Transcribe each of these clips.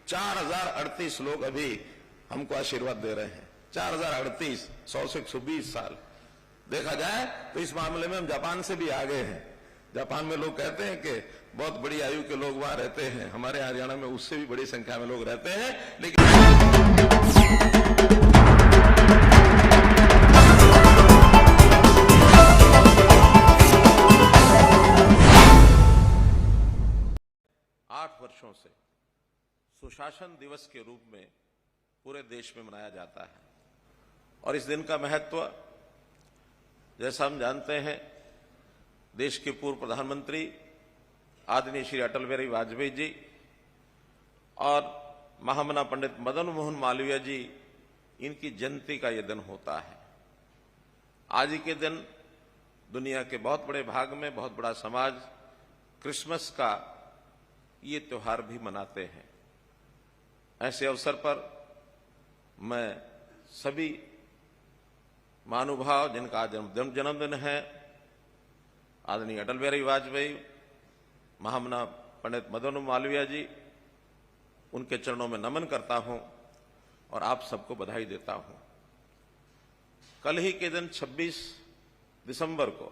4038 लोग अभी हमको आशीर्वाद दे रहे हैं। 4038, 100 से 120 साल देखा जाए तो इस मामले में हम जापान से भी आगे हैं। जापान में लोग कहते हैं कि बहुत बड़ी आयु के लोग वहां रहते हैं, हमारे हरियाणा में उससे भी बड़ी संख्या में लोग रहते हैं। लेकिन 8 वर्षों से सुशासन दिवस के रूप में पूरे देश में मनाया जाता है। और इस दिन का महत्व जैसा हम जानते हैं, देश के पूर्व प्रधानमंत्री आदरणीय श्री अटल बिहारी वाजपेयी जी और महामना पंडित मदन मोहन मालवीय जी, इनकी जयंती का यह दिन होता है। आज ही के दिन दुनिया के बहुत बड़े भाग में बहुत बड़ा समाज क्रिसमस का ये त्योहार भी मनाते हैं। ऐसे अवसर पर मैं सभी महानुभाव जिनका आज जन्मदिन है, आदरणीय अटल बिहारी वाजपेयी, महामना पंडित मदन मोहन मालवीय जी, उनके चरणों में नमन करता हूं और आप सबको बधाई देता हूं। कल ही के दिन 26 दिसंबर को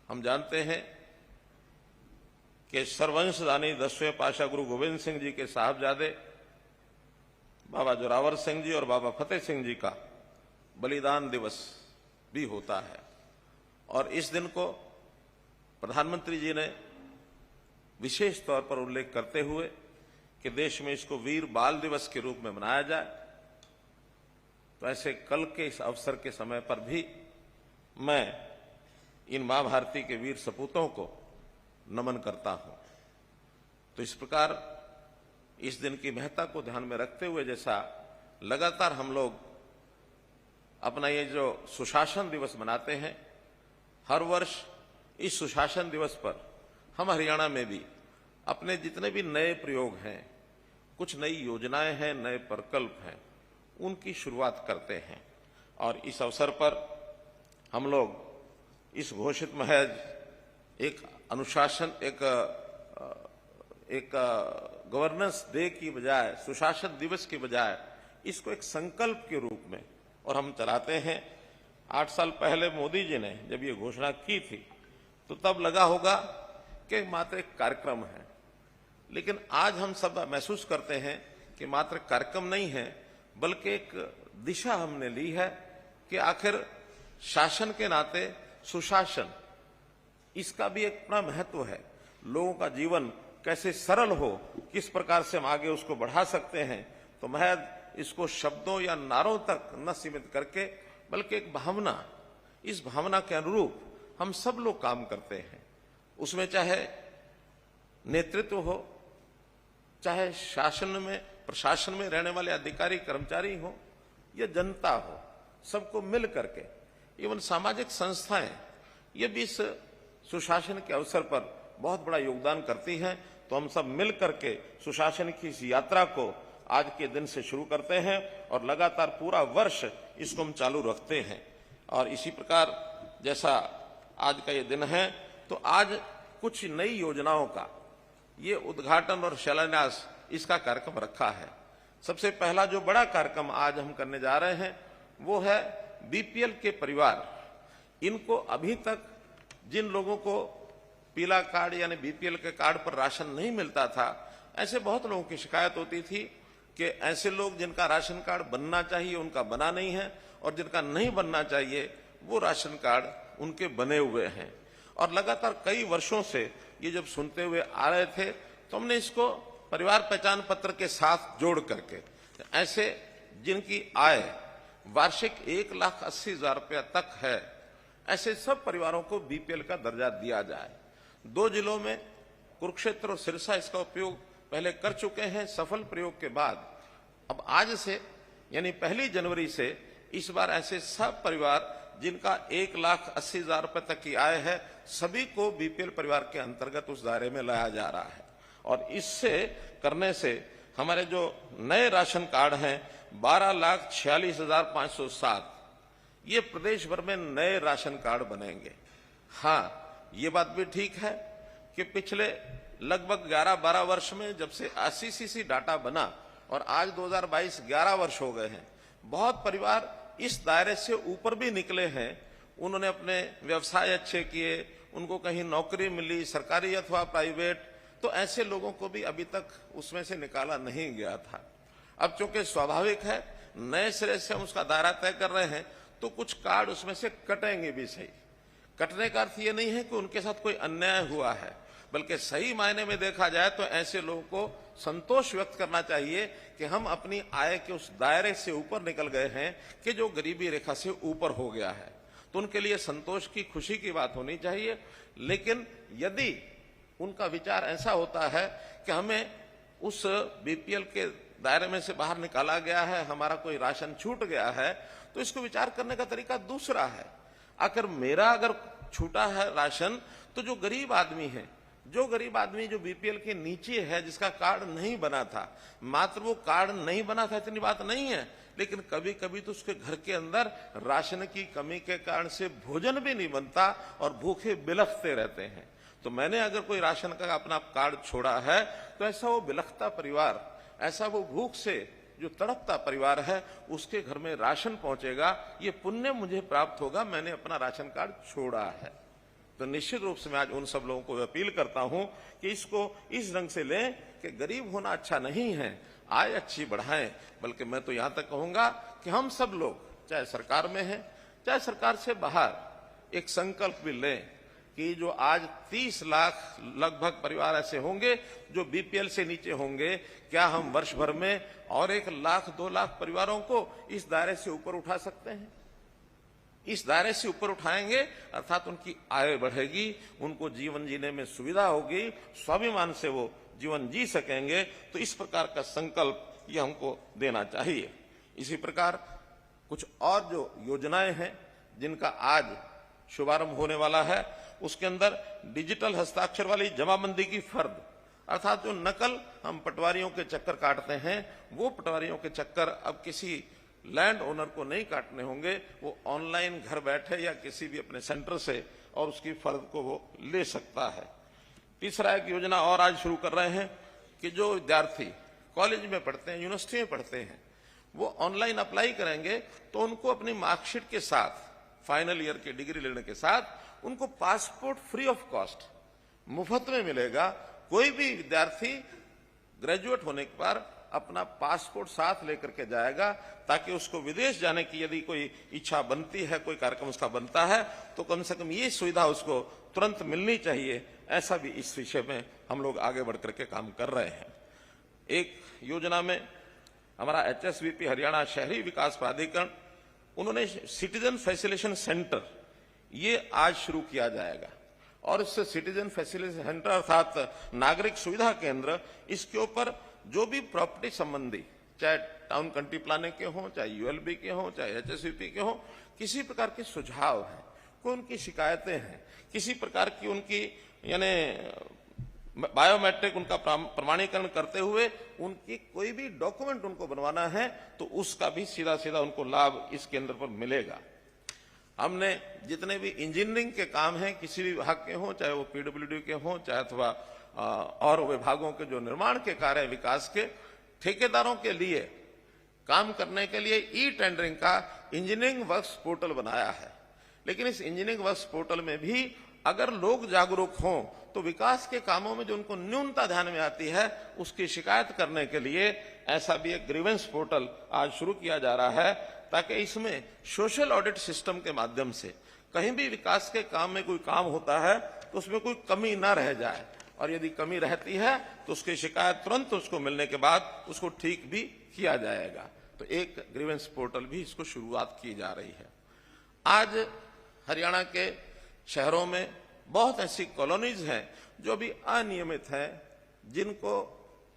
हम जानते हैं कि सर्ववंशदानी 10वें पातशाह गुरु गोविंद सिंह जी के साहबजादे बाबा जोरावर सिंह जी और बाबा फतेह सिंह जी का बलिदान दिवस भी होता है। और इस दिन को प्रधानमंत्री जी ने विशेष तौर पर उल्लेख करते हुए कि देश में इसको वीर बाल दिवस के रूप में मनाया जाए, तो ऐसे कल के इस अवसर के समय पर भी मैं इन मां भारती के वीर सपूतों को नमन करता हूं। तो इस प्रकार इस दिन की महत्ता को ध्यान में रखते हुए, जैसा लगातार हम लोग अपना ये जो सुशासन दिवस मनाते हैं, हर वर्ष इस सुशासन दिवस पर हम हरियाणा में भी अपने जितने भी नए प्रयोग हैं, कुछ नई योजनाएं हैं, नए प्रकल्प हैं, उनकी शुरुआत करते हैं। और इस अवसर पर हम लोग इस घोषित महज एक अनुशासन, एक गवर्नेंस डे की बजाय, सुशासन दिवस की बजाय इसको एक संकल्प के रूप में और हम चलाते हैं। 8 साल पहले मोदी जी ने जब ये घोषणा की थी तो तब लगा होगा कि मात्र एक कार्यक्रम है, लेकिन आज हम सब महसूस करते हैं कि मात्र कार्यक्रम नहीं है, बल्कि एक दिशा हमने ली है कि आखिर शासन के नाते सुशासन, इसका भी एक बड़ा महत्व है। लोगों का जीवन कैसे सरल हो, किस प्रकार से हम आगे उसको बढ़ा सकते हैं। तो महज इसको शब्दों या नारों तक न सीमित करके, बल्कि एक भावना, इस भावना के अनुरूप हम सब लोग काम करते हैं। उसमें चाहे नेतृत्व हो, चाहे शासन में, प्रशासन में रहने वाले अधिकारी कर्मचारी हो या जनता हो, सबको मिल करके, इवन सामाजिक संस्थाएं, ये भी इस सुशासन के अवसर पर बहुत बड़ा योगदान करती हैं। तो हम सब मिल करके सुशासन की इस यात्रा को आज के दिन से शुरू करते हैं और लगातार पूरा वर्ष इसको हम चालू रखते हैं। और इसी प्रकार जैसा आज का ये दिन है, तो आज कुछ नई योजनाओं का ये उद्घाटन और शिलान्यास, इसका कार्यक्रम रखा है। सबसे पहला जो बड़ा कार्यक्रम आज हम करने जा रहे हैं वो है बीपीएल के परिवार। इनको अभी तक जिन लोगों को पीला कार्ड यानी बीपीएल के कार्ड पर राशन नहीं मिलता था, ऐसे बहुत लोगों की शिकायत होती थी कि ऐसे लोग जिनका राशन कार्ड बनना चाहिए उनका बना नहीं है, और जिनका नहीं बनना चाहिए वो राशन कार्ड उनके बने हुए हैं। और लगातार कई वर्षों से ये जब सुनते हुए आ रहे थे, तो हमने इसको परिवार पहचान पत्र के साथ जोड़ करके ऐसे जिनकी आय वार्षिक 1,80,000 रुपया तक है, ऐसे सब परिवारों को बीपीएल का दर्जा दिया जाए। 2 जिलों में कुरुक्षेत्र और सिरसा इसका उपयोग पहले कर चुके हैं। सफल प्रयोग के बाद अब आज से यानी 1 जनवरी से इस बार ऐसे सब परिवार जिनका 1,80,000 रुपए तक की आय है, सभी को बीपीएल परिवार के अंतर्गत उस दायरे में लाया जा रहा है। और इससे करने से हमारे जो नए राशन कार्ड हैं 12,46,507, ये प्रदेश भर में नए राशन कार्ड बनेंगे। हाँ, ये बात भी ठीक है कि पिछले लगभग 11-12 वर्ष में जब से ICCC डाटा बना और आज 2022 11 वर्ष हो गए हैं, बहुत परिवार इस दायरे से ऊपर भी निकले हैं। उन्होंने अपने व्यवसाय अच्छे किए, उनको कहीं नौकरी मिली, सरकारी अथवा प्राइवेट, तो ऐसे लोगों को भी अभी तक उसमें से निकाला नहीं गया था। अब चूंकि स्वाभाविक है नए सिरे से हम उसका दायरा तय कर रहे हैं, तो कुछ कार्ड उसमें से कटेंगे भी सही। कटने का अर्थ ये नहीं है कि उनके साथ कोई अन्याय हुआ है, बल्कि सही मायने में देखा जाए तो ऐसे लोगों को संतोष व्यक्त करना चाहिए कि हम अपनी आय के उस दायरे से ऊपर निकल गए हैं कि जो गरीबी रेखा से ऊपर हो गया है। तो उनके लिए संतोष की, खुशी की बात होनी चाहिए। लेकिन यदि उनका विचार ऐसा होता है कि हमें उस बीपीएल के दायरे में से बाहर निकाला गया है, हमारा कोई राशन छूट गया है, तो इसको विचार करने का तरीका दूसरा है। अगर मेरा अगर छूटा है राशन, तो जो गरीब आदमी है, जो बीपीएल के नीचे है, जिसका कार्ड नहीं बना था, मात्र वो कार्ड नहीं बना था इतनी बात नहीं है, लेकिन कभी कभी तो उसके घर के अंदर राशन की कमी के कारण से भोजन भी नहीं बनता और भूखे बिलखते रहते हैं। तो मैंने अगर कोई राशन का अपना कार्ड छोड़ा है, तो ऐसा वो बिलखता परिवार, ऐसा वो भूख से जो तड़पता परिवार है, उसके घर में राशन पहुंचेगा, ये पुण्य मुझे प्राप्त होगा, मैंने अपना राशन कार्ड छोड़ा है। तो निश्चित रूप से मैं आज उन सब लोगों को अपील करता हूं कि इसको इस ढंग से लें कि गरीब होना अच्छा नहीं है, आय अच्छी बढ़ाएं। बल्कि मैं तो यहां तक कहूंगा कि हम सब लोग, चाहे सरकार में हैं, चाहे सरकार से बाहर, एक संकल्प भी लें कि जो आज 30 लाख लगभग परिवार ऐसे होंगे जो बीपीएल से नीचे होंगे, क्या हम वर्ष भर में और 1 लाख 2 लाख परिवारों को इस दायरे से ऊपर उठा सकते हैं? इस दायरे से ऊपर उठाएंगे अर्थात उनकी आय बढ़ेगी, उनको जीवन जीने में सुविधा होगी, स्वाभिमान से वो जीवन जी सकेंगे। तो इस प्रकार का संकल्प ये हमको देना चाहिए। इसी प्रकार कुछ और जो योजनाएं हैं जिनका आज शुभारंभ होने वाला है, उसके अंदर डिजिटल हस्ताक्षर वाली जमाबंदी की फर्द, अर्थात जो नकल हम पटवारियों के चक्कर काटते हैं, वो पटवारियों के चक्कर अब किसी लैंड ओनर को नहीं काटने होंगे। वो ऑनलाइन घर बैठे या किसी भी अपने सेंटर से और उसकी फर्द को वो ले सकता है। तीसरा एक योजना और आज शुरू कर रहे हैं कि जो विद्यार्थी कॉलेज में पढ़ते हैं, यूनिवर्सिटी में पढ़ते हैं, वो ऑनलाइन अप्लाई करेंगे तो उनको अपनी मार्कशीट के साथ, फाइनल ईयर की डिग्री लेने के साथ, उनको पासपोर्ट फ्री ऑफ कॉस्ट मुफ्त में मिलेगा। कोई भी विद्यार्थी ग्रेजुएट होने के बाद अपना पासपोर्ट साथ लेकर के जाएगा, ताकि उसको विदेश जाने की यदि कोई इच्छा बनती है, कोई कार्यक्रम उसका बनता है, तो कम से कम ये सुविधा उसको तुरंत मिलनी चाहिए। ऐसा भी इस विषय में हम लोग आगे बढ़ करके काम कर रहे हैं। एक योजना में हमारा HSVP हरियाणा शहरी विकास प्राधिकरण, उन्होंने सिटीजन फैसिलिटेशन सेंटर ये आज शुरू किया जाएगा। और इस सिटीजन फैसिलिटेशन सेंटर अर्थात नागरिक सुविधा केंद्र, इसके ऊपर जो भी प्रॉपर्टी संबंधी, चाहे टाउन कंट्री प्लानिंग के हों, चाहे ULB के हों, चाहे HSVP के हों, किसी प्रकार के सुझाव हैं, कोई उनकी शिकायतें हैं, किसी प्रकार की उनकी यानी बायोमेट्रिक उनका प्रमाणीकरण करते हुए उनकी कोई भी डॉक्यूमेंट उनको बनवाना है, तो उसका भी सीधा सीधा उनको लाभ इस केंद्र पर मिलेगा। हमने जितने भी इंजीनियरिंग के काम हैं, किसी भी विभाग के हों, चाहे वो PWD के हों, चाहे अथवा और विभागों के जो निर्माण के कार्य विकास के, ठेकेदारों के लिए काम करने के लिए ई-टेंडरिंग का इंजीनियरिंग वर्क्स पोर्टल बनाया है। लेकिन इस इंजीनियरिंग वर्क्स पोर्टल में भी अगर लोग जागरूक हों, तो विकास के कामों में जो उनको न्यूनता ध्यान में आती है, उसकी शिकायत करने के लिए ऐसा भी एक ग्रीवेंस पोर्टल आज शुरू किया जा रहा है, ताकि इसमें सोशल ऑडिट सिस्टम के माध्यम से कहीं भी विकास के काम में कोई काम होता है तो उसमें कोई कमी ना रह जाए, और यदि कमी रहती है तो उसकी शिकायत तुरंत उसको मिलने के बाद उसको ठीक भी किया जाएगा। तो एक ग्रीवेंस पोर्टल भी इसको शुरुआत की जा रही है। आज हरियाणा के शहरों में बहुत ऐसी कॉलोनीज हैं जो भी अनियमित हैं, जिनको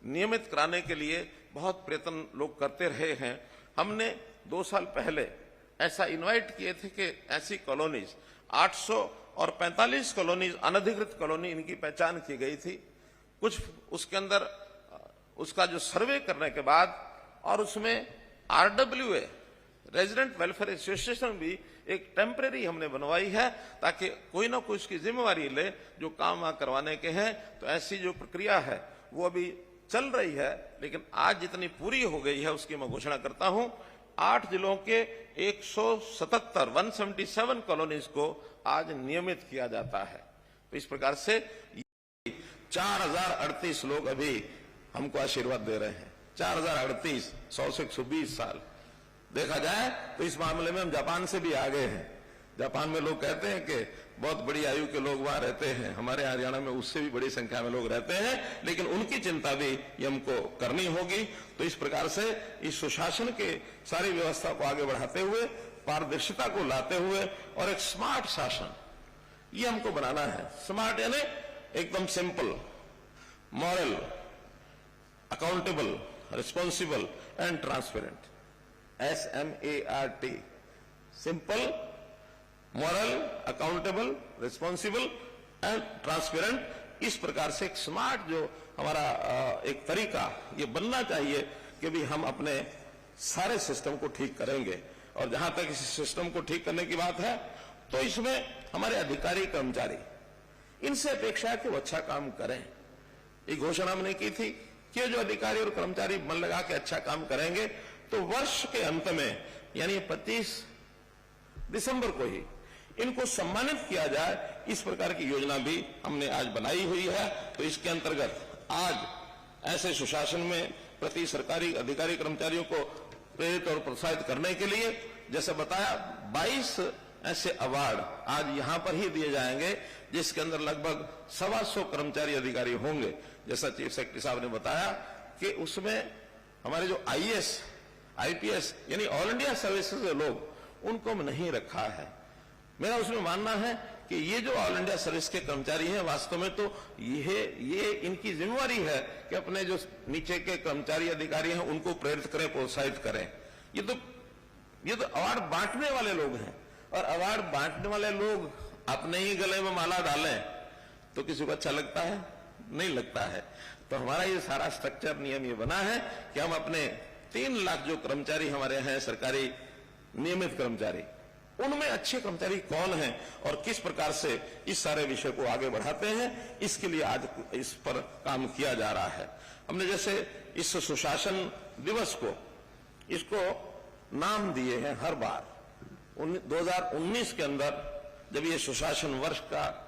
नियमित कराने के लिए बहुत प्रयत्न लोग करते रहे हैं। हमने 2 साल पहले ऐसा इनवाइट किए थे कि ऐसी कॉलोनीज 845 कॉलोनीज, अनधिकृत कॉलोनी, इनकी पहचान की गई थी। कुछ उसके अंदर उसका जो सर्वे करने के बाद और उसमें RWA रेजिडेंट वेलफेयर एसोसिएशन भी एक टेम्परेरी हमने बनवाई है, ताकि कोई ना कोई उसकी जिम्मेवारी ले, जो काम वहां करवाने के हैं। तो ऐसी जो प्रक्रिया है वो अभी चल रही है, लेकिन आज जितनी पूरी हो गई है उसकी मैं घोषणा करता हूं। 8 जिलों के 177 कॉलोनीज को आज नियमित किया जाता है। तो इस प्रकार से 4038 लोग अभी हमको आशीर्वाद दे रहे हैं। 4038, 100 से 120 साल देखा जाए तो इस मामले में हम जापान से भी आगे हैं। जापान में लोग कहते हैं कि बहुत बड़ी आयु के लोग वहां रहते हैं, हमारे हरियाणा में उससे भी बड़ी संख्या में लोग रहते हैं, लेकिन उनकी चिंता भी ये हमको करनी होगी। तो इस प्रकार से इस सुशासन के सारी व्यवस्था को आगे बढ़ाते हुए, पारदर्शिता को लाते हुए और एक स्मार्ट शासन ये हमको बनाना है। स्मार्ट यानी एकदम simple, moral, accountable, responsible and transparent. SMART, simple, moral, accountable, responsible and transparent. इस प्रकार से एक स्मार्ट जो हमारा एक तरीका ये बनना चाहिए कि भी हम अपने सारे सिस्टम को ठीक करेंगे। और जहां तक इस सिस्टम को ठीक करने की बात है, तो इसमें हमारे अधिकारी कर्मचारी, इनसे अपेक्षा है कि वो अच्छा काम करें। ये घोषणा हमने की थी कि जो अधिकारी और कर्मचारी मन लगा के अच्छा काम करेंगे तो वर्ष के अंत में यानी 25 दिसंबर को ही इनको सम्मानित किया जाए। इस प्रकार की योजना भी हमने आज बनाई हुई है। तो इसके अंतर्गत आज ऐसे सुशासन में प्रति सरकारी अधिकारी कर्मचारियों को प्रेरित और प्रोत्साहित करने के लिए, जैसे बताया, 22 ऐसे अवार्ड आज यहां पर ही दिए जाएंगे, जिसके अंदर लगभग 125 कर्मचारी अधिकारी होंगे। जैसा चीफ सेक्रेटरी साहब ने बताया कि उसमें हमारे जो IAS, IPS यानी ऑल इंडिया सर्विसेज के लोग, उनको हम नहीं रखा है। मेरा उसमें मानना है कि ये जो ऑल इंडिया सर्विस के कर्मचारी हैं, वास्तव में तो ये इनकी जिम्मेवारी है कि अपने जो नीचे के कर्मचारी अधिकारी हैं उनको प्रेरित करें, प्रोत्साहित करें। ये तो अवार्ड बांटने वाले लोग हैं, और अवार्ड बांटने वाले लोग अपने ही गले में माला डालें तो किसी को अच्छा लगता है? नहीं लगता है। तो हमारा ये सारा स्ट्रक्चर, नियम ये बना है कि हम अपने 3 लाख जो कर्मचारी हमारे हैं, सरकारी नियमित कर्मचारी, उनमें अच्छे कर्मचारी कौन हैं और किस प्रकार से इस सारे विषय को आगे बढ़ाते हैं, इसके लिए आज इस पर काम किया जा रहा है। हमने जैसे इस सुशासन दिवस को, इसको नाम दिए हैं हर बार। 2019 के अंदर जब ये सुशासन वर्ष का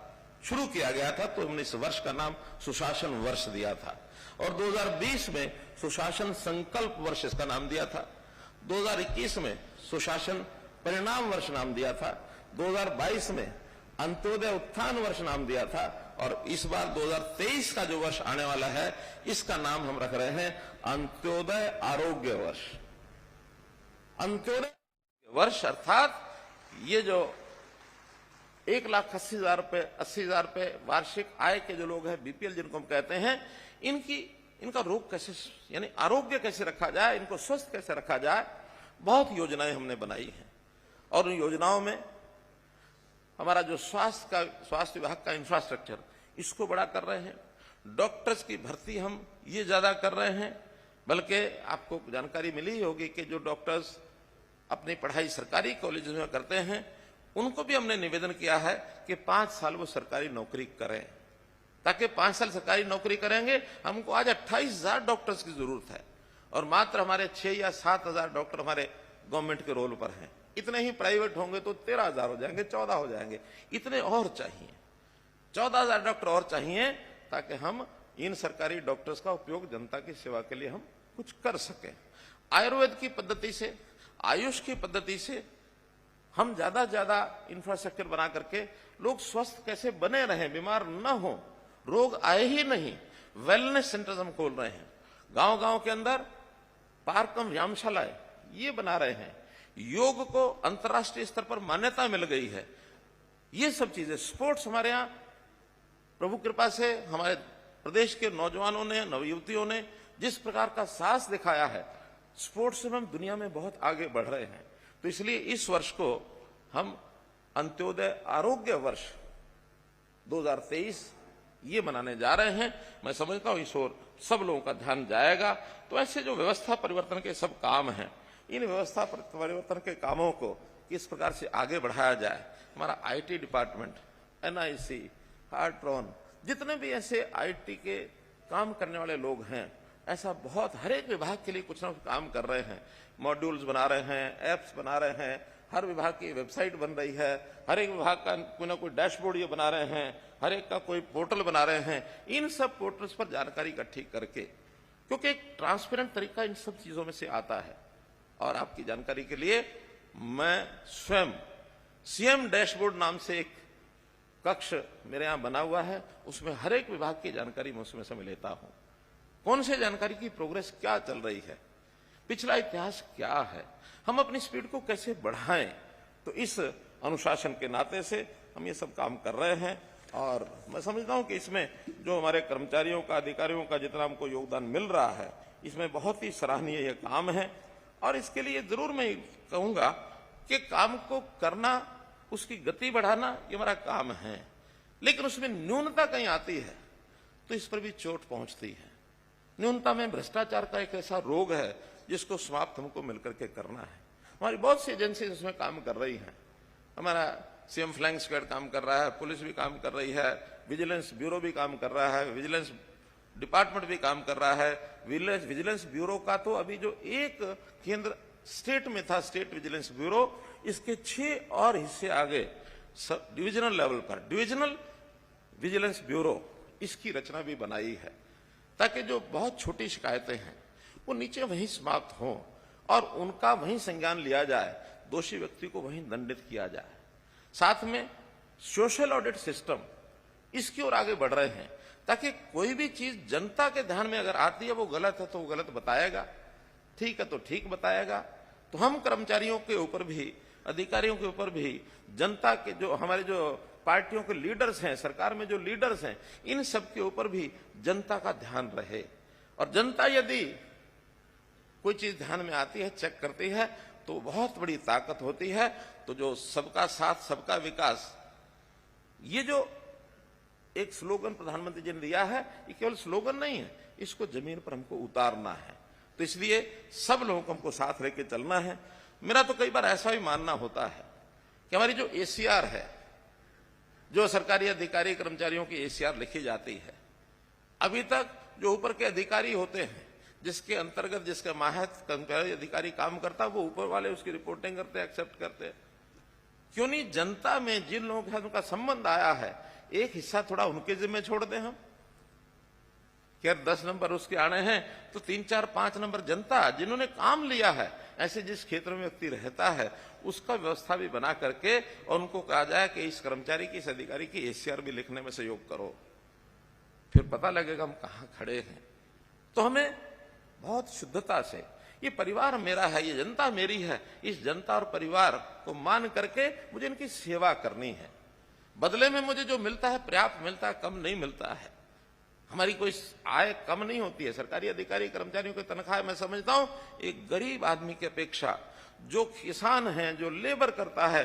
शुरू किया गया था तो हमने इस वर्ष का नाम सुशासन वर्ष दिया था, और 2020 में सुशासन संकल्प वर्ष इसका नाम दिया था। 2021 में सुशासन परिणाम वर्ष नाम दिया था। 2022 में अंत्योदय उत्थान वर्ष नाम दिया था, और इस बार 2023 का जो वर्ष आने वाला है, इसका नाम हम रख रहे हैं अंत्योदय आरोग्य वर्ष। अंत्योदय वर्ष अर्थात ये जो 1,80,000 रुपए, 80,000 रुपए वार्षिक आय के जो लोग हैं, BPL जिनको हम कहते हैं, इनका रोग कैसे, यानी आरोग्य कैसे रखा जाए, इनको स्वस्थ कैसे रखा जाए, बहुत योजनाएं हमने बनाई हैं। और उन योजनाओं में हमारा जो स्वास्थ्य विभाग का इंफ्रास्ट्रक्चर, इसको बड़ा कर रहे हैं। डॉक्टर्स की भर्ती हम ये ज्यादा कर रहे हैं, बल्कि आपको जानकारी मिली होगी कि जो डॉक्टर्स अपनी पढ़ाई सरकारी कॉलेज में करते हैं, उनको भी हमने निवेदन किया है कि 5 साल वो सरकारी नौकरी करें, ताकि 5 साल सरकारी नौकरी करेंगे। हमको आज 28,000 डॉक्टर्स की जरूरत है, और मात्र हमारे 6 या 7,000 डॉक्टर हमारे गवर्नमेंट के रोल पर हैं। इतने ही प्राइवेट होंगे तो 13,000 हो जाएंगे, 14 हो जाएंगे। इतने और चाहिए, 14,000 डॉक्टर और चाहिए, ताकि हम इन सरकारी डॉक्टर्स का उपयोग जनता की सेवा के लिए हम कुछ कर सकें। आयुर्वेद की पद्धति से, आयुष की पद्धति से हम ज्यादा इंफ्रास्ट्रक्चर बना करके लोग स्वस्थ कैसे बने रहें, बीमार न हो, रोग आए ही नहीं। वेलनेस सेंटर्स हम खोल रहे हैं, गांव-गांव के अंदर पार्क एवं व्यायामशालाएं ये बना रहे हैं। योग को अंतर्राष्ट्रीय स्तर पर मान्यता मिल गई है। ये सब चीजें, स्पोर्ट्स हमारे यहाँ प्रभु कृपा से हमारे प्रदेश के नौजवानों ने, नवयुवतियों ने जिस प्रकार का साहस दिखाया है, स्पोर्ट्स में हम दुनिया में बहुत आगे बढ़ रहे हैं। तो इसलिए इस वर्ष को हम अंत्योदय आरोग्य वर्ष 2023 ये मनाने जा रहे हैं। मैं समझता हूं इस ओर सब लोगों का ध्यान जाएगा। तो ऐसे जो व्यवस्था परिवर्तन के सब काम हैं, इन व्यवस्था परिवर्तन के कामों को किस प्रकार से आगे बढ़ाया जाए। हमारा आईटी डिपार्टमेंट, एनआईसी, हार्ट्रॉन, जितने भी ऐसे आईटी के काम करने वाले लोग हैं, ऐसा बहुत हर एक विभाग के लिए कुछ ना कुछ काम कर रहे हैं। मॉड्यूल्स बना रहे हैं, एप्स बना रहे हैं, हर विभाग की वेबसाइट बन रही है, हर एक विभाग का कोई ना कोई डैशबोर्ड ये बना रहे हैं, हर एक का कोई पोर्टल बना रहे हैं। इन सब पोर्टल्स पर जानकारी इकट्ठी करके, क्योंकि एक ट्रांसपेरेंट तरीका इन सब चीजों में से आता है। और आपकी जानकारी के लिए मैं स्वयं सीएम डैशबोर्ड नाम से एक कक्ष मेरे यहां बना हुआ है, उसमें हर एक विभाग की जानकारी मैं उसमें से लेता हूं। कौन से जानकारी की प्रोग्रेस क्या चल रही है, पिछला इतिहास क्या है, हम अपनी स्पीड को कैसे बढ़ाएं। तो इस अनुशासन के नाते से हम ये सब काम कर रहे हैं। और मैं समझता हूं कि इसमें जो हमारे कर्मचारियों का, अधिकारियों का जितना हमको योगदान मिल रहा है, इसमें बहुत ही सराहनीय यह काम है। और इसके लिए जरूर मैं कहूंगा कि काम को करना, उसकी गति बढ़ाना, ये हमारा काम है, लेकिन उसमें न्यूनता कहीं आती है तो इस पर भी चोट पहुंचती है। न्यूनता में भ्रष्टाचार का एक ऐसा रोग है जिसको समाप्त हमको मिलकर के करना है। हमारी बहुत सी एजेंसी इसमें काम कर रही हैं। हमारा सीएम फ्लैंक स्क्वाड काम कर रहा है, पुलिस भी काम कर रही है, विजिलेंस ब्यूरो भी काम कर रहा है, विजिलेंस डिपार्टमेंट भी काम कर रहा है। विजिलेंस ब्यूरो का तो अभी जो एक केंद्र स्टेट में था, स्टेट विजिलेंस ब्यूरो, इसके 6 और हिस्से आगे डिविजनल लेवल पर डिविजनल विजिलेंस ब्यूरो, इसकी रचना भी बनाई है, ताकि जो बहुत छोटी शिकायतें हैं वो नीचे वहीं समाप्त हों और उनका वहीं संज्ञान लिया जाए, दोषी व्यक्ति को वहीं दंडित किया जाए। साथ में सोशल ऑडिट सिस्टम, इसकी ओर आगे बढ़ रहे हैं, ताकि कोई भी चीज जनता के ध्यान में अगर आती है वो गलत है तो वो गलत बताएगा, ठीक है तो ठीक बताएगा। तो हम कर्मचारियों के ऊपर भी, अधिकारियों के ऊपर भी, जनता के जो हमारे जो पार्टियों के लीडर्स हैं, सरकार में जो लीडर्स हैं, इन सब के ऊपर भी जनता का ध्यान रहे। और जनता यदि कोई चीज ध्यान में आती है, चेक करती है, तो बहुत बड़ी ताकत होती है। तो जो सबका साथ सबका विकास, ये जो एक स्लोगन प्रधानमंत्री जी ने दिया है, ये केवल स्लोगन नहीं है, इसको जमीन पर हमको उतारना है। तो इसलिए सब लोगों को हमको साथ लेके चलना है। मेरा तो कई बार ऐसा भी मानना होता है कि हमारी जो एसीआर है, जो सरकारी अधिकारी कर्मचारियों की एसीआर लिखी जाती है, अभी तक जो ऊपर के अधिकारी होते हैं, जिसके अंतर्गत जिसका माहत कर्मचारी अधिकारी काम करता, वो ऊपर वाले उसकी रिपोर्टिंग करते, एक्सेप्ट करते। क्यों नहीं जनता में जिन लोगों के साथ उनका संबंध आया है, एक हिस्सा थोड़ा उनके जिम्मे छोड़ दें हम। क्या 10 नंबर उसके आने हैं तो 3, 4, 5 नंबर जनता जिन्होंने काम लिया है, ऐसे जिस क्षेत्र में व्यक्ति रहता है, उसका व्यवस्था भी बना करके और उनको कहा जाए कि इस कर्मचारी की, इस अधिकारी की एसीआर भी लिखने में सहयोग करो। फिर पता लगेगा हम कहां खड़े हैं। तो हमें बहुत शुद्धता से, ये परिवार मेरा है, ये जनता मेरी है, इस जनता और परिवार को मान करके मुझे इनकी सेवा करनी है। बदले में मुझे जो मिलता है पर्याप्त मिलता है, कम नहीं मिलता है। हमारी कोई आय कम नहीं होती है। सरकारी अधिकारी कर्मचारियों की तनख्वाह मैं समझता हूं एक गरीब आदमी की अपेक्षा, जो किसान है, जो लेबर करता है,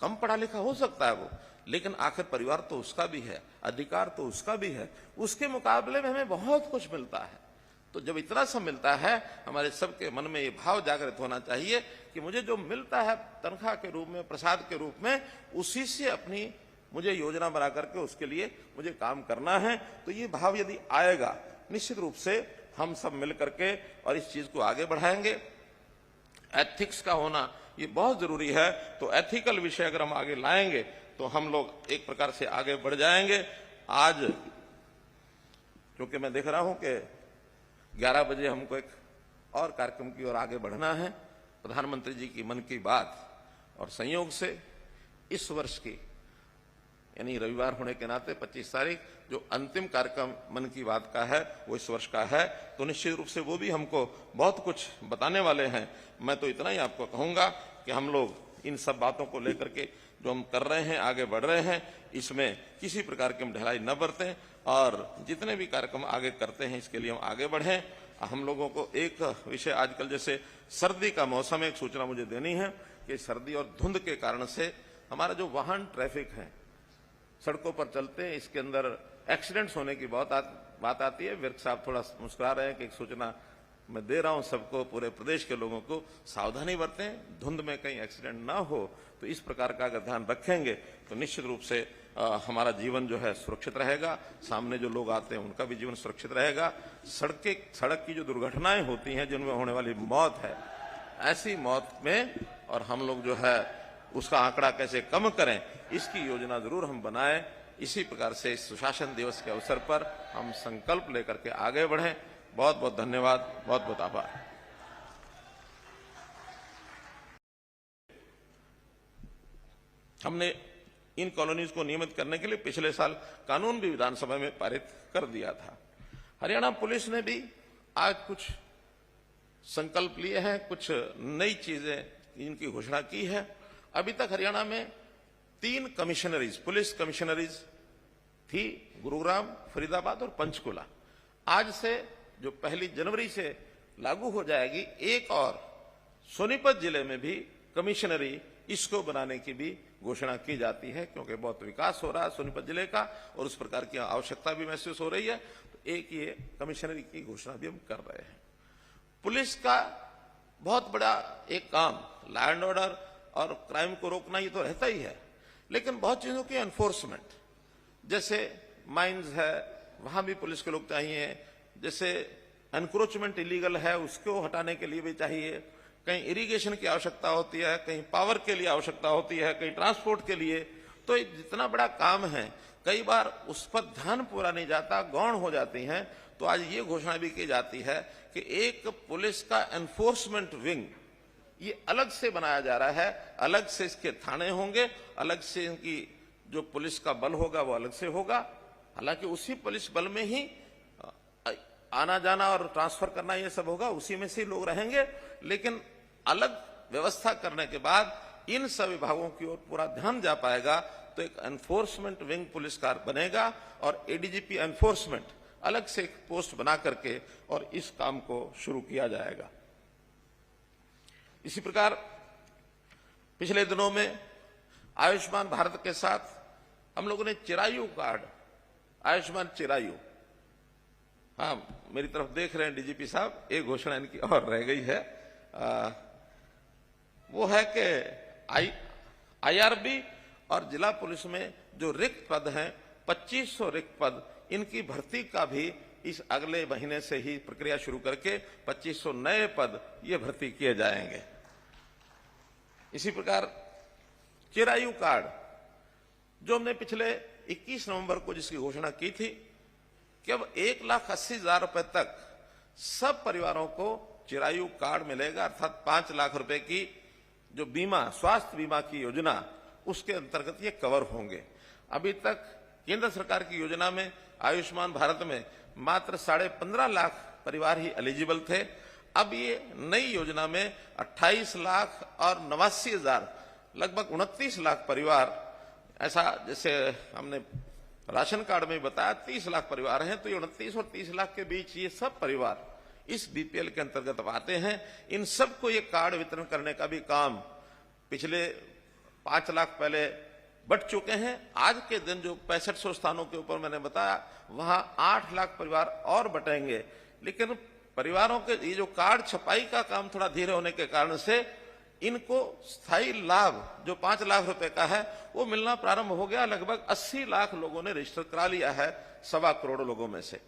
कम पढ़ा लिखा हो सकता है वो, लेकिन आखिर परिवार तो उसका भी है, अधिकार तो उसका भी है, उसके मुकाबले में हमें बहुत कुछ मिलता है। तो जब इतना सब मिलता है, हमारे सबके मन में ये भाव जागृत होना चाहिए कि मुझे जो मिलता है तनख्वाह के रूप में, प्रसाद के रूप में, उसी से अपनी मुझे योजना बना करके उसके लिए मुझे काम करना है। तो ये भाव यदि आएगा, निश्चित रूप से हम सब मिल करके और इस चीज को आगे बढ़ाएंगे। एथिक्स का होना ये बहुत जरूरी है। तो एथिकल विषय अगर हम आगे लाएंगे तो हम लोग एक प्रकार से आगे बढ़ जाएंगे। आज क्योंकि मैं देख रहा हूं कि 11 बजे हमको एक और कार्यक्रम की ओर आगे बढ़ना है, प्रधानमंत्री जी की मन की बात, और संयोग से इस वर्ष की यानी रविवार होने के नाते 25 तारीख जो अंतिम कार्यक्रम मन की बात का है वो इस वर्ष का है। तो निश्चित रूप से वो भी हमको बहुत कुछ बताने वाले हैं। मैं तो इतना ही आपको कहूंगा कि हम लोग इन सब बातों को लेकर के जो हम कर रहे हैं, आगे बढ़ रहे हैं, इसमें किसी प्रकार की हम ढिलाई न बरतें और जितने भी कार्यक्रम आगे करते हैं इसके लिए हम आगे बढ़ें। हम लोगों को एक विषय, आजकल जैसे सर्दी का मौसम, एक सूचना मुझे देनी है कि सर्दी और धुंध के कारण से हमारा जो वाहन ट्रैफिक है, सड़कों पर चलते हैं, इसके अंदर एक्सीडेंट्स होने की बहुत बात आती है। विर्क साहब थोड़ा मुस्कुरा रहे हैं कि एक सूचना मैं दे रहा हूं सबको, पूरे प्रदेश के लोगों को, सावधानी बरतें, धुंध में कहीं एक्सीडेंट ना हो। तो इस प्रकार का अगर ध्यान रखेंगे तो निश्चित रूप से हमारा जीवन जो है सुरक्षित रहेगा, सामने जो लोग आते हैं उनका भी जीवन सुरक्षित रहेगा। सड़क की जो दुर्घटनाएं होती हैं, जिनमें होने वाली मौत है, ऐसी मौत में और हम लोग जो है उसका आंकड़ा कैसे कम करें, इसकी योजना जरूर हम बनाएं। इसी प्रकार से इस सुशासन दिवस के अवसर पर हम संकल्प लेकर के आगे बढ़ें। बहुत बहुत धन्यवाद, बहुत बहुत आभार। हमने इन कॉलोनीज को नियमित करने के लिए पिछले साल कानून भी विधानसभा में पारित कर दिया था। हरियाणा पुलिस ने भी आज कुछ संकल्प लिए हैं, कुछ नई चीजें इनकी घोषणा की है। अभी तक हरियाणा में 3 कमिश्नरीज, पुलिस कमिश्नरीज थी, गुरुग्राम, फरीदाबाद और पंचकुला। आज से जो 1 जनवरी से लागू हो जाएगी, एक और सोनीपत जिले में भी कमिश्नरी इसको बनाने की भी घोषणा की जाती है, क्योंकि बहुत विकास हो रहा है सोनीपत जिले का और उस प्रकार की आवश्यकता भी महसूस हो रही है। तो एक ये कमिश्नरी की घोषणा भी हम कर रहे हैं। पुलिस का बहुत बड़ा एक काम लॉ एंड ऑर्डर और क्राइम को रोकना, ये तो रहता ही है, लेकिन बहुत चीजों की एनफोर्समेंट, जैसे माइंस है वहां भी पुलिस के लोग चाहिए, जैसे एनक्रोचमेंट इलीगल है उसको हटाने के लिए भी चाहिए, कहीं इरिगेशन की आवश्यकता होती है, कहीं पावर के लिए आवश्यकता होती है, कहीं ट्रांसपोर्ट के लिए। तो जितना बड़ा काम है, कई बार उस पर ध्यान पूरा नहीं जाता, गौण हो जाती हैं। तो आज ये घोषणा भी की जाती है कि एक पुलिस का एनफोर्समेंट विंग ये अलग से बनाया जा रहा है, अलग से इसके थाने होंगे, अलग से इनकी जो पुलिस का बल होगा वो अलग से होगा। हालांकि उसी पुलिस बल में ही आना जाना और ट्रांसफर करना ये सब होगा, उसी में से लोग रहेंगे, लेकिन अलग व्यवस्था करने के बाद इन सब विभागों की ओर पूरा ध्यान जा पाएगा। तो एक एनफोर्समेंट विंग पुलिस का बनेगा और एडीजीपी एनफोर्समेंट अलग से एक पोस्ट बना करके और इस काम को शुरू किया जाएगा। इसी प्रकार पिछले दिनों में आयुष्मान भारत के साथ हम लोगों ने चिरायु कार्ड, आयुष्मान चिरायु, हाँ मेरी तरफ देख रहे हैं डीजीपी साहब, एक घोषणा इनकी और रह गई है, वो है कि आईआरबी और जिला पुलिस में जो रिक्त पद हैं 2500 रिक्त पद, इनकी भर्ती का भी इस अगले महीने से ही प्रक्रिया शुरू करके 2500 नए पद ये भर्ती किए जाएंगे। इसी प्रकार चिरायु कार्ड, जो हमने पिछले 21 नवंबर को जिसकी घोषणा की थी कि अब 1,80,000 रुपए तक सब परिवारों को चिरायु कार्ड मिलेगा, अर्थात 5 लाख रुपए की जो बीमा, स्वास्थ्य बीमा की योजना, उसके अंतर्गत ये कवर होंगे। अभी तक केंद्र सरकार की योजना में, आयुष्मान भारत में मात्र 15.5 लाख परिवार ही एलिजिबल थे। अब ये नई योजना में 28 लाख और 89,000, लगभग 29 लाख परिवार, ऐसा जैसे हमने राशन कार्ड में बताया 30 लाख परिवार हैं, तो ये 29 और 30 लाख के बीच ये सब परिवार इस बीपीएल के अंतर्गत अब आते हैं। इन सबको ये कार्ड वितरण करने का भी काम पिछले 5 लाख पहले बढ़ चुके हैं। आज के दिन जो 6500 स्थानों के ऊपर मैंने बताया, वहां 8 लाख परिवार और बटेंगे। लेकिन परिवारों के ये जो कार्ड छपाई का काम थोड़ा धीरे होने के कारण से इनको स्थायी लाभ जो 5 लाख रुपए का है वो मिलना प्रारंभ हो गया। लगभग 80 लाख लोगों ने रजिस्टर करा लिया है 1.25 करोड़ लोगों में से।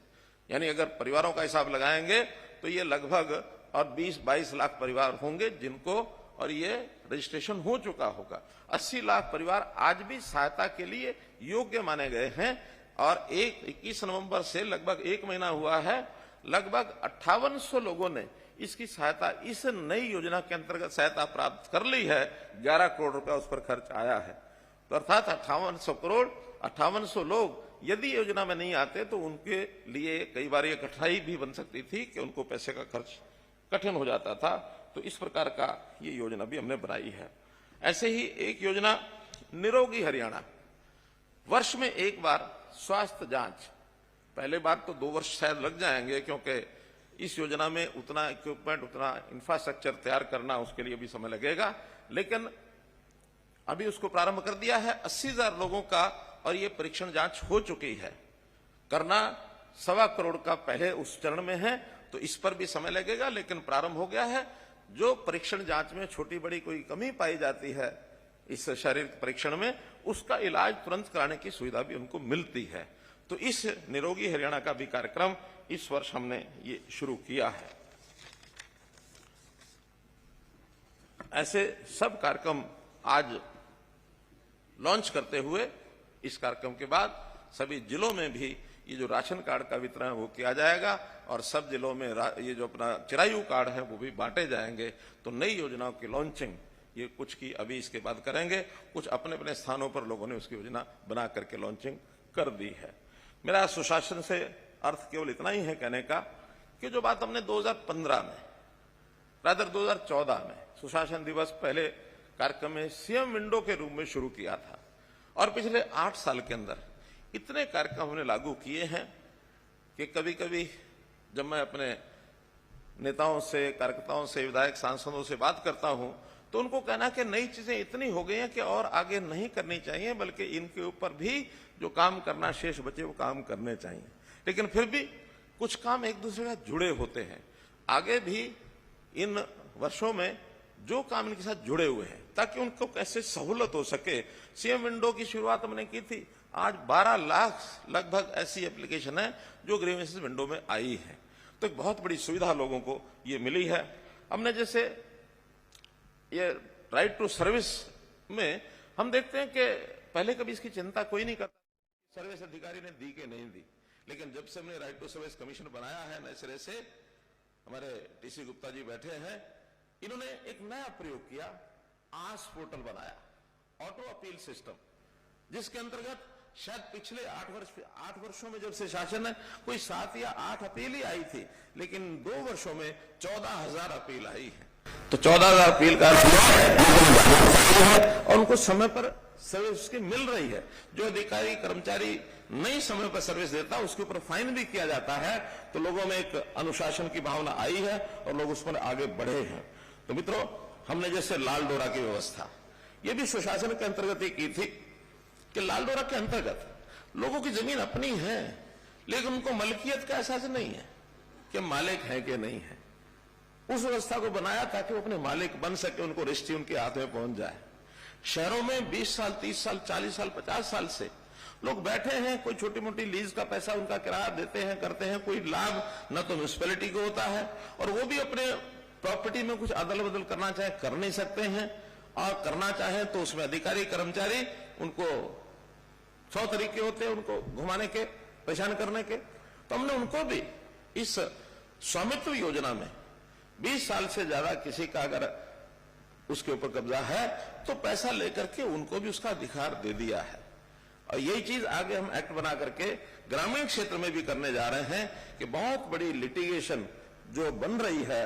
यानी अगर परिवारों का हिसाब लगाएंगे तो ये लगभग और 20-22 लाख परिवार होंगे जिनको और ये रजिस्ट्रेशन हो चुका होगा। 80 लाख परिवार आज भी सहायता के लिए योग्य माने गए हैं और 21 नवंबर से लगभग 1 महीना हुआ है, लगभग 5800 लोगों ने इसकी सहायता, इस नई योजना के अंतर्गत सहायता प्राप्त कर ली है। 11 करोड़ रुपया उस पर खर्च आया है। तो अर्थात 5800 करोड़, 5800 लोग यदि योजना में नहीं आते तो उनके लिए कई बार ये कठिनाई भी बन सकती थी कि उनको पैसे का खर्च कठिन हो जाता था। तो इस प्रकार का ये योजना भी हमने बनाई है। ऐसे ही एक योजना निरोगी हरियाणा, वर्ष में एक बार स्वास्थ्य जांच। पहले बार तो 2 वर्ष शायद लग जाएंगे, क्योंकि इस योजना में उतना इक्विपमेंट, उतना इंफ्रास्ट्रक्चर तैयार करना, उसके लिए भी समय लगेगा। लेकिन अभी उसको प्रारंभ कर दिया है। 80,000 लोगों का और ये परीक्षण जांच हो चुकी है। करना 1.25 करोड़ का पहले उस चरण में है। तो तो इस पर भी समय लगेगा, लेकिन प्रारंभ हो गया है। जो परीक्षण जांच में छोटी बड़ी कोई कमी पाई जाती है इस शारीरिक परीक्षण में, उसका इलाज तुरंत कराने की सुविधा भी उनको मिलती है। तो इस निरोगी हरियाणा का भी कार्यक्रम इस वर्ष हमने ये शुरू किया है। ऐसे सब कार्यक्रम आज लॉन्च करते हुए इस कार्यक्रम के बाद सभी जिलों में भी ये जो राशन कार्ड का वितरण वो किया जाएगा और सब जिलों में ये जो अपना चिरायु कार्ड है वो भी बांटे जाएंगे। तो नई योजनाओं की लॉन्चिंग ये कुछ की अभी इसके बाद करेंगे, कुछ अपने अपने स्थानों पर लोगों ने उसकी योजना बना करके लॉन्चिंग कर दी है। मेरा सुशासन से अर्थ केवल इतना ही है कहने का कि जो बात हमने 2015 में, रादर 2014 में सुशासन दिवस पहले कार्यक्रम में सीएम विंडो के रूप में शुरू किया था और पिछले 8 साल के अंदर इतने कार्यक्रम हमने लागू किए हैं कि कभी कभी जब मैं अपने नेताओं से, कार्यकर्ताओं से, विधायक, सांसदों से बात करता हूं तो उनको कहना कि नई चीजें इतनी हो गई हैं कि और आगे नहीं करनी चाहिए, बल्कि इनके ऊपर भी जो काम करना शेष बचे वो काम करने चाहिए। लेकिन फिर भी कुछ काम एक दूसरे से जुड़े होते हैं। आगे भी इन वर्षों में जो काम इनके साथ जुड़े हुए हैं ताकि उनको कैसे सहूलत हो सके। सीएम विंडो की शुरुआत हमने की थी, आज 12 लाख लगभग ऐसी एप्लीकेशन है जो ग्रीवेंसेस विंडो में आई है। तो एक बहुत बड़ी सुविधा लोगों को ये मिली है। हमने जैसे ये राइट टू सर्विस में हम देखते हैं कि पहले कभी इसकी चिंता कोई नहीं करता, सर्विस अधिकारी ने दी कि नहीं दी, लेकिन जब से हमने राइट टू सर्विस कमीशन बनाया है नए सिरे से, हमारे टीसी गुप्ता जी बैठे हैं, इन्होंने एक नया प्रयोग किया, आस पोर्टल बनाया, ऑटो अपील सिस्टम, जिसके अंतर्गत शायद पिछले 8 वर्षों में जब से शासन है कोई 7 या 8 अपील ही आई थी, लेकिन 2 वर्षों में 14,000 अपील आई है। तो 14,000 अपील का और उनको समय पर सर्विस उसकी मिल रही है। जो अधिकारी कर्मचारी नहीं समय पर सर्विस देता उसके ऊपर फाइन भी किया जाता है। तो लोगों में एक अनुशासन की भावना आई है और लोग उस पर आगे बढ़े हैं। तो मित्रों, हमने जैसे लाल डोरा की व्यवस्था ये भी सुशासन के अंतर्गत ही की थी कि लाल डोरा के अंतर्गत लोगों की जमीन अपनी है, लेकिन उनको मलकियत का एहसास नहीं है कि मालिक है कि नहीं है। उस व्यवस्था को बनाया ताकि वो अपने मालिक बन सके, उनको रजिस्ट्री उनके हाथ में पहुंच जाए। शहरों में 20 साल, 30 साल, 40 साल, 50 साल से लोग बैठे हैं, कोई छोटी मोटी लीज का पैसा उनका किराया देते हैं, करते हैं, कोई लाभ न तो म्यूनिसिपैलिटी को होता है और वो भी अपने प्रॉपर्टी में कुछ अदल बदल करना चाहे कर नहीं सकते हैं, और करना चाहे तो उसमें अधिकारी कर्मचारी उनको 100 तरीके होते हैं उनको घुमाने के, परेशान करने के। तो हमने उनको भी इस स्वामित्व योजना में 20 साल से ज्यादा किसी का अगर उसके ऊपर कब्जा है तो पैसा लेकर के उनको भी उसका अधिकार दे दिया है। और यही चीज आगे हम एक्ट बना करके ग्रामीण क्षेत्र में भी करने जा रहे हैं कि बहुत बड़ी लिटिगेशन जो बन रही है,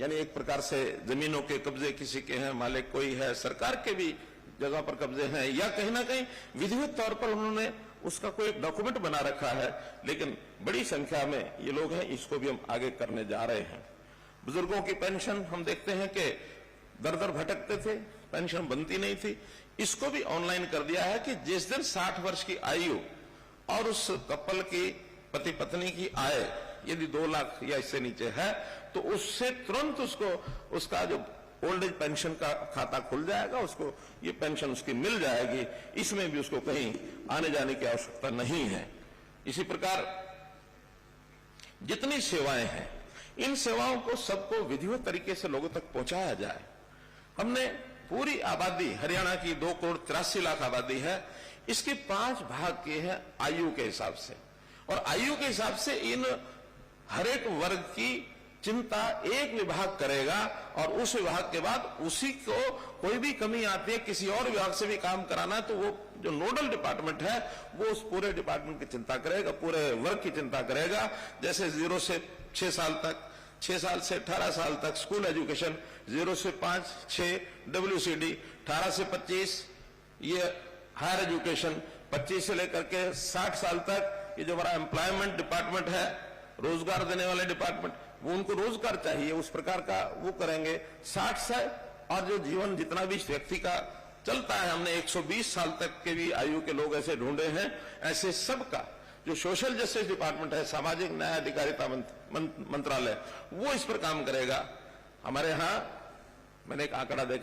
यानी एक प्रकार से जमीनों के कब्जे किसी के हैं, मालिक कोई है, सरकार के भी जगह पर कब्जे हैं, या कहीं ना कहीं विधिवत तौर पर उन्होंने उसका कोई डॉक्यूमेंट बना रखा है, लेकिन बड़ी संख्या में ये लोग हैं, इसको भी हम आगे करने जा रहे हैं। बुजुर्गों की पेंशन हम देखते हैं कि दर दर भटकते थे, पेंशन बनती नहीं थी, इसको भी ऑनलाइन कर दिया है कि जिस दिन 60 वर्ष की आयु और उस कपल की पति पत्नी की आय यदि 2 लाख या इससे नीचे है तो उससे तुरंत उसको उसका जो ओल्ड एज पेंशन का खाता खुल जाएगा, उसको ये पेंशन उसकी मिल जाएगी। इसमें भी उसको कहीं आने जाने की आवश्यकता नहीं है। इसी प्रकार जितनी सेवाएं हैं, इन सेवाओं को सबको विधिवत तरीके से लोगों तक पहुंचाया जाए। हमने पूरी आबादी, हरियाणा की 2 करोड़ 83 लाख आबादी है, इसके 5 भाग किए हैं आयु के हिसाब से, और आयु के हिसाब से इन हर एक वर्ग की चिंता एक विभाग करेगा और उस विभाग के बाद उसी को कोई भी कमी आती है, किसी और विभाग से भी काम कराना है तो वो जो नोडल डिपार्टमेंट है वो उस पूरे डिपार्टमेंट की चिंता करेगा, पूरे वर्ग की चिंता करेगा। जैसे 0 से 6 साल तक, 6 साल से 18 साल तक स्कूल एजुकेशन, 0 से 5, 6 WCD, 18 से 25 ये हायर एजुकेशन, 25 से लेकर के 60 साल तक ये जो हमारा एम्प्लॉयमेंट डिपार्टमेंट है, रोजगार देने वाले डिपार्टमेंट, वो उनको रोजगार चाहिए उस प्रकार का वो करेंगे। 60 से और जो जीवन जितना भी व्यक्ति का चलता है, हमने 120 साल तक के भी आयु के लोग ऐसे ढूंढे हैं, ऐसे सबका जो सोशल जस्टिस डिपार्टमेंट है, सामाजिक न्याय अधिकारिता मंत्रालय, वो इस पर काम करेगा। हमारे यहाँ मैंने एक आंकड़ा देखा,